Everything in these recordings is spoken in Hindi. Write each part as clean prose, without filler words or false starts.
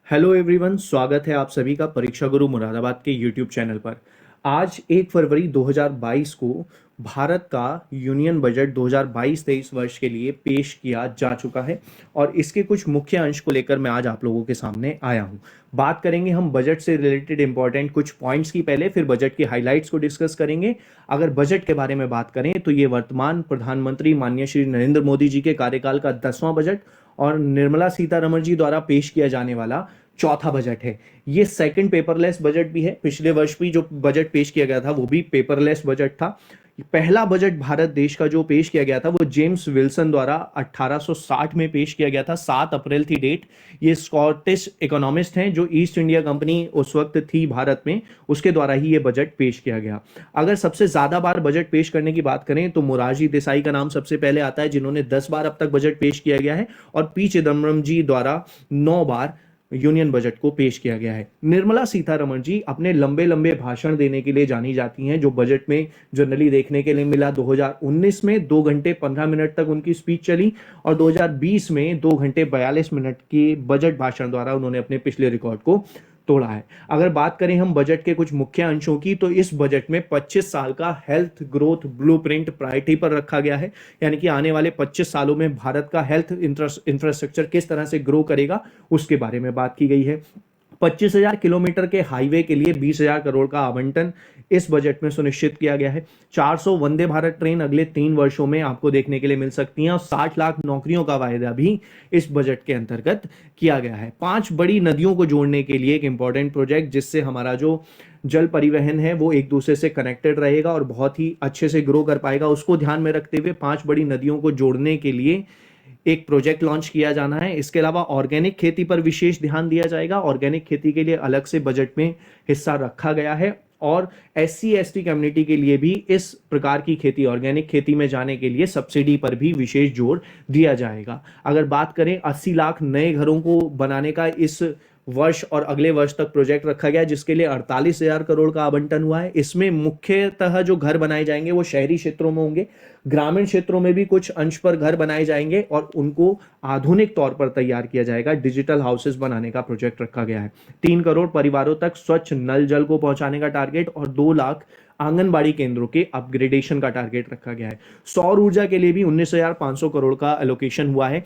हेलो एवरीवन, स्वागत है आप सभी का परीक्षा गुरु मुरादाबाद के यूट्यूब चैनल पर। आज 1 फरवरी 2022 को भारत का यूनियन बजट 2022-23 वर्ष के लिए पेश किया जा चुका है और इसके कुछ मुख्य अंश को लेकर मैं आज आप लोगों के सामने आया हूं। बात करेंगे हम बजट से रिलेटेड इंपॉर्टेंट कुछ पॉइंट्स की, पहले फिर बजट के हाइलाइट्स को डिस्कस करेंगे। अगर बजट के बारे में बात करें तो ये वर्तमान प्रधानमंत्री माननीय श्री नरेंद्र मोदी जी के कार्यकाल का 10वां बजट और निर्मला सीतारमण जी द्वारा पेश किया जाने वाला चौथा बजट है। ये सेकंड पेपरलेस बजट भी है। पिछले वर्ष भी जो बजट पेश किया गया था वो भी पेपरलेस बजट था। पहला बजट भारत देश का जो पेश किया गया था वो जेम्स विल्सन द्वारा 1860 में पेश किया गया था। 7 अप्रैल थी डेट। ये स्कॉटिश इकोनॉमिस्ट हैं जो ईस्ट इंडिया कंपनी उस वक्त थी भारत में, उसके द्वारा ही ये बजट पेश किया गया। अगर सबसे ज्यादा बार बजट पेश करने की बात करें तो मोरारजी देसाई का नाम सबसे पहले आता है, जिन्होंने 10 बार अब तक बजट पेश किया गया है, और पी चिदम्बरम जी द्वारा 9 बार यूनियन बजट को पेश किया गया है। निर्मला सीतारमण जी अपने लंबे लंबे भाषण देने के लिए जानी जाती हैं, जो बजट में जनरली देखने के लिए मिला। 2019 में 2 घंटे 15 मिनट तक उनकी स्पीच चली और 2020 में 2 घंटे 42 मिनट के बजट भाषण द्वारा उन्होंने अपने पिछले रिकॉर्ड को तोड़ा है। अगर बात करें हम बजट के कुछ मुख्य अंशों की, तो इस बजट में 25 साल का हेल्थ ग्रोथ ब्लूप्रिंट प्रायोरिटी पर रखा गया है, यानी कि आने वाले 25 सालों में भारत का हेल्थ इंफ्रास्ट्रक्चर किस तरह से ग्रो करेगा उसके बारे में बात की गई है। 25,000 किलोमीटर के हाईवे के लिए 20,000 करोड़ का आवंटन इस बजट में सुनिश्चित किया गया है। 400 वंदे भारत ट्रेन अगले 3 वर्षों में आपको देखने के लिए मिल सकती हैं और 60 लाख नौकरियों का वायदा भी इस बजट के अंतर्गत किया गया है। 5 बड़ी नदियों को जोड़ने के लिए एक इंपॉर्टेंट प्रोजेक्ट, जिससे हमारा जो जल परिवहन है वो एक दूसरे से कनेक्टेड रहेगा और बहुत ही अच्छे से ग्रो कर पाएगा, उसको ध्यान में रखते हुए 5 बड़ी नदियों को जोड़ने के लिए एक प्रोजेक्ट लॉन्च किया जाना है। इसके अलावा ऑर्गेनिक खेती पर विशेष ध्यान दिया जाएगा। ऑर्गेनिक खेती के लिए अलग से बजट में हिस्सा रखा गया है और SC ST कम्युनिटी के लिए भी इस प्रकार की खेती, ऑर्गेनिक खेती में जाने के लिए सब्सिडी पर भी विशेष जोर दिया जाएगा। अगर बात करें 80 लाख नए घरों को बनाने का इस वर्ष और अगले वर्ष तक प्रोजेक्ट रखा गया, जिसके लिए 48,000 करोड़ का आवंटन हुआ है। इसमें मुख्यतः जो घर बनाए जाएंगे वो शहरी क्षेत्रों में होंगे। ग्रामीण क्षेत्रों में भी कुछ अंश पर घर बनाए जाएंगे और उनको आधुनिक तौर पर तैयार किया जाएगा। डिजिटल हाउसेस बनाने का प्रोजेक्ट रखा गया है। 3 करोड़ परिवारों तक स्वच्छ नल जल को पहुंचाने का टारगेट और 2 लाख आंगनबाड़ी केंद्रों के अपग्रेडेशन का टारगेट रखा गया है। सौर ऊर्जा के लिए भी 19,500 करोड़ का एलोकेशन हुआ है,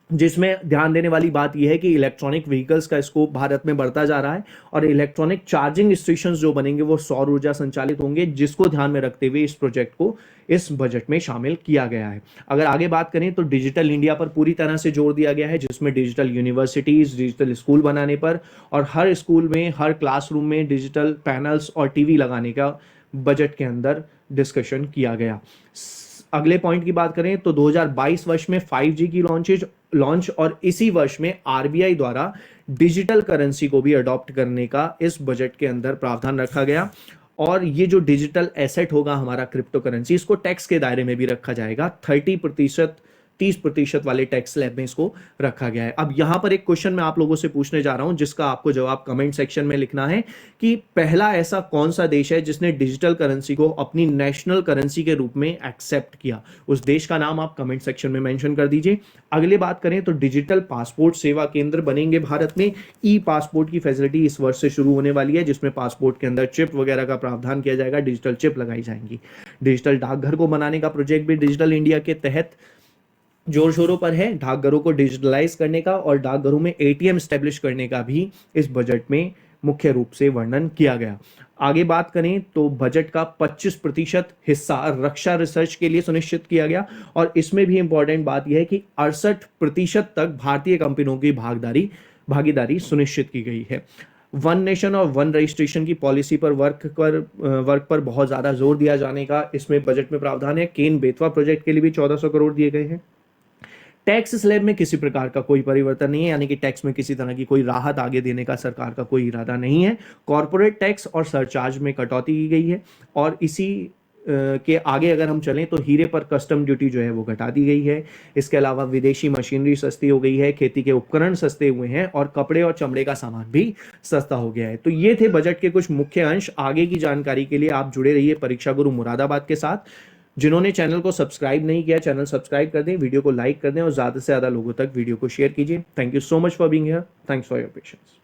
जिसमें ध्यान देने वाली बात यह है कि इलेक्ट्रॉनिक व्हीकल्स का स्कोप भारत में बढ़ता जा रहा है और इलेक्ट्रॉनिक चार्जिंग स्टेशंस जो बनेंगे वो सौर ऊर्जा संचालित होंगे, जिसको ध्यान में रखते हुए इस प्रोजेक्ट को इस बजट में शामिल किया गया है। अगर आगे बात करें तो डिजिटल इंडिया पर पूरी तरह से जोर दिया गया है, जिसमें डिजिटल यूनिवर्सिटीज, डिजिटल स्कूल बनाने पर और हर स्कूल में, हर क्लासरूम में डिजिटल पैनल्स और टीवी लगाने का बजट के अंदर डिस्कशन किया गया। अगले पॉइंट की बात करें तो 2022 वर्ष में 5G की लॉन्च और इसी वर्ष में RBI द्वारा डिजिटल करेंसी को भी अडॉप्ट करने का इस बजट के अंदर प्रावधान रखा गया। और ये जो डिजिटल एसेट होगा हमारा क्रिप्टो करेंसी, इसको टैक्स के दायरे में भी रखा जाएगा। 30% वाले टैक्स स्लैब में इसको रखा गया है। अब यहां पर एक क्वेश्चन मैं आप लोगों से पूछने जा रहा हूं, जिसका आपको जवाब कमेंट सेक्शन में लिखना है कि पहला ऐसा कौन सा देश है जिसने डिजिटल करेंसी को अपनी नेशनल करेंसी के रूप में एक्सेप्ट किया। उस देश का नाम आप कमेंट सेक्शन में मेंशन कर दीजिए। अगले बात करें तो डिजिटल पासपोर्ट सेवा केंद्र बनेंगे भारत में। ई पासपोर्ट की फैसिलिटी इस वर्ष से शुरू होने वाली है, जिसमें पासपोर्ट के अंदर चिप वगैरह का प्रावधान किया जाएगा, डिजिटल चिप लगाई जाएंगी। डिजिटल डाकघर को बनाने का प्रोजेक्ट भी डिजिटल इंडिया के तहत जोर शोरों पर है। डाकघरों को डिजिटलाइज करने का और डाकघरों में ATM स्टैब्लिश करने का भी इस बजट में मुख्य रूप से वर्णन किया गया। आगे बात करें तो बजट का 25% हिस्सा रक्षा रिसर्च के लिए सुनिश्चित किया गया और इसमें भी इंपॉर्टेंट बात यह है कि 68% तक भारतीय कंपनियों की भागीदारी सुनिश्चित की गई है। वन नेशन और वन रजिस्ट्रेशन की पॉलिसी पर वर्क पर बहुत ज्यादा जोर दिया जाने का इसमें बजट में प्रावधान है। केन बेतवा प्रोजेक्ट के लिए भी 1400 करोड़ दिए गए हैं। टैक्स स्लैब में किसी प्रकार का कोई परिवर्तन नहीं है, यानी कि टैक्स में किसी तरह की कोई राहत आगे देने का सरकार का कोई इरादा नहीं है। कॉर्पोरेट टैक्स और सरचार्ज में कटौती की गई है और इसी के आगे अगर हम चलें तो हीरे पर कस्टम ड्यूटी जो है वो घटा दी गई है। इसके अलावा विदेशी मशीनरी सस्ती हो गई है, खेती के उपकरण सस्ते हुए हैं और कपड़े और चमड़े का सामान भी सस्ता हो गया है। तो ये थे बजट के कुछ मुख्य अंश। आगे की जानकारी के लिए आप जुड़े रहिए परीक्षा गुरु मुरादाबाद के साथ। जिन्होंने चैनल को सब्सक्राइब नहीं किया, चैनल सब्सक्राइब कर दें, वीडियो को लाइक कर दें और ज्यादा से ज्यादा लोगों तक वीडियो को शेयर कीजिए। Thank you so much for being here. Thanks for your patience.